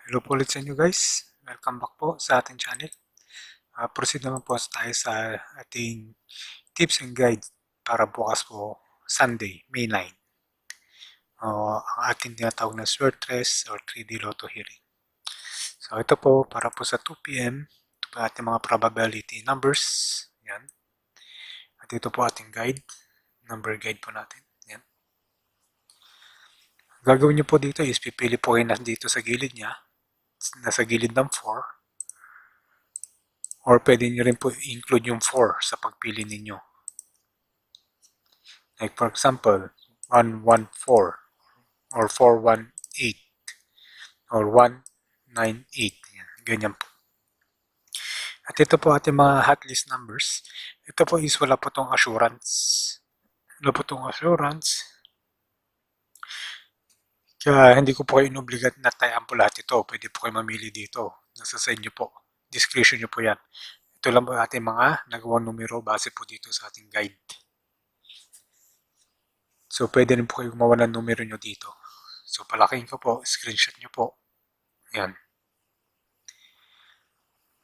Hello po ulit sa inyo guys. Welcome back po sa ating channel. Proceed naman po tayo sa ating tips and guides para bukas po Sunday, May 9. Ang ating tinatawag na Swertres or 3D Lotto hearing. So ito po para po sa 2 p.m. Ito po ating mga probability numbers. Yan. At ito po ating guide. Number guide po natin. Yan. Gagawin nyo po dito is pipili po kayo na dito sa gilid niya. Nasa gilid ng 4. Or pwede nyo rin po include yung 4 sa pagpili ninyo. Like for example, 114 or 418 or 198. Ganyan po. At ito po ating mga hotlist numbers. Ito po is wala po itong assurance. Wala po itong assurance. Kaya hindi ko po kayo inobligat na tayaan po lahat ito. Pwede po kayo mamili dito. Nasa sa inyo po. Discretion nyo po yan. Ito lang po ating mga nagawang numero base po dito sa ating guide. So, pwede rin po kayo gumawa ng numero nyo dito. So, palaking ko po, screenshot nyo po. Ayan.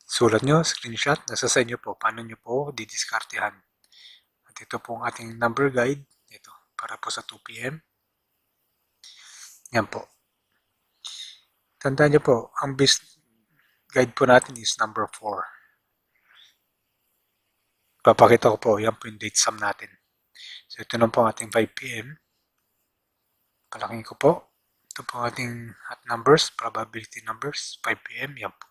Sulat nyo, screenshot, nasa sa inyo po. Paano nyo po didiskartehan. At ito po ang ating number guide. Ito, para po sa 2 p.m. Yan po. Tandaan nyo po, ang base guide po natin is number 4. Papakita ko po, yan po yung date sum natin. So, ito na po ang ating 5 p.m. Palaking ko po. Ito po ang ating hot numbers, probability numbers, 5 p.m. Yan po.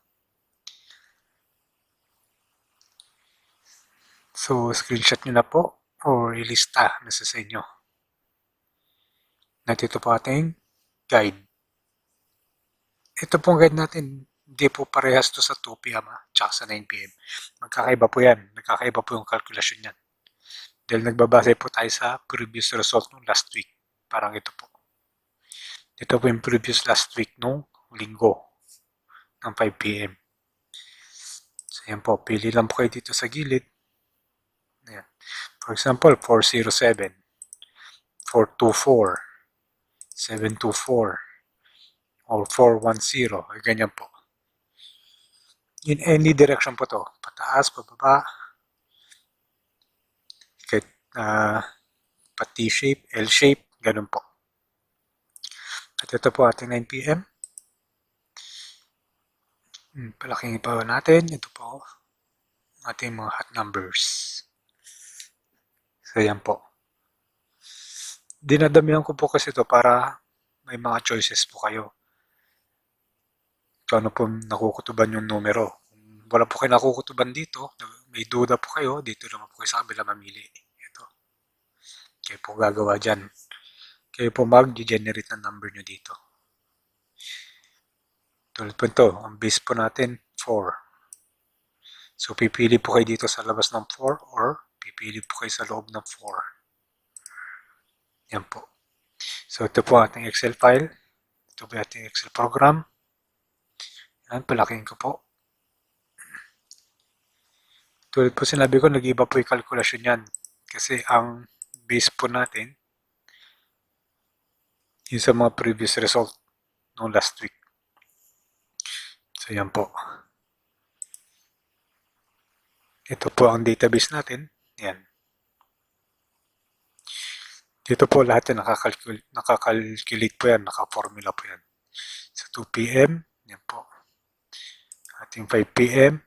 So, screenshot nyo na po or ilista na sa inyo. At ito po ating guide. Ito pong guide natin, hindi po parehas to sa 2 p.m. Tsaka sa 9 p.m. Magkakaiba po yan. Nagkakaiba po yung calculation yan. Dahil nagbabase po tayo sa previous result nung last week. Parang ito po. Ito po yung previous last week nung linggo ng 5 p.m. So, yan po. Pili lang po kayo dito sa gilid. Ayan. For example, 407, 424, 724, or 410. Ganyan po. In any direction po to. Pataas, pababa. Kahit T-shape, L-shape. Ganun po. At ito po ating 9 p.m. Palaking pa natin. Ito po ating mga hot numbers. So, yan po. Dinadamihan ko po kasi ito para may mga choices po kayo. Kung ano po nakukutuban yung numero. Kung wala po kayo nakukutuban dito, may duda po kayo, dito naman po kayo sa kabila mamili. Ito. Kayo po gagawa dyan. Kayo po mag-generate ng number nyo dito. Tulad po ito, ang base po natin, 4. So, pipili po kayo dito sa labas ng 4 or pipili po kayo sa loob ng 4. Yan po. So, ito po ating Excel file. Ito po ating Excel program. Yan, palaking ko po. Tulad po sinabi ko, nag-iba po yung kalkulasyon yan. Kasi ang base po natin, yun sa mga previous result noong last week. So, yan po. Ito po ang database natin. Yan. Dito po lahat yan nakakalculate po yan, nakaformula po yan. So, 2 p.m. Yan po. Ating 5 p.m.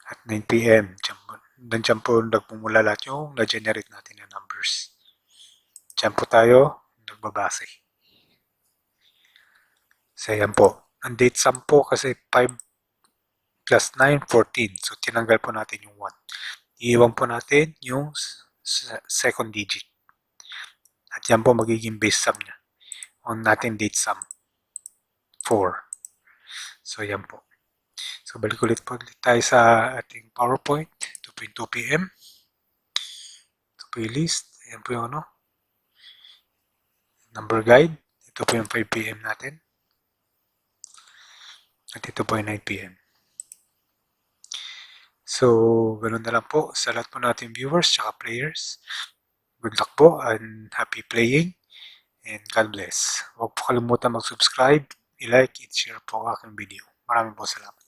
at 9 p.m. Diyan po nagpumula lahat yung na-generate natin yung numbers. Diyan po tayo nagbabase. So, yan po. Ang date sum po kasi 5 plus 9, 14. So, tinanggal po natin yung 1. Iiwan po natin yung second digit. At yan po magiging base sum niya. On natin date sum. 4. So, yan po. So, balik ulit po tayo sa ating PowerPoint. Ito po yung 2 p.m. Ito po yung list. Ayan po yung number guide. Ito po yung 5 p.m. natin. At ito po yung 9 p.m. So, ganun na lang po sa lahat po natin viewers tsaka players. Good luck po and happy playing and God bless. Huwag po kalimutan mag-subscribe i-like, i-share po ang aking video. Maraming po salamat.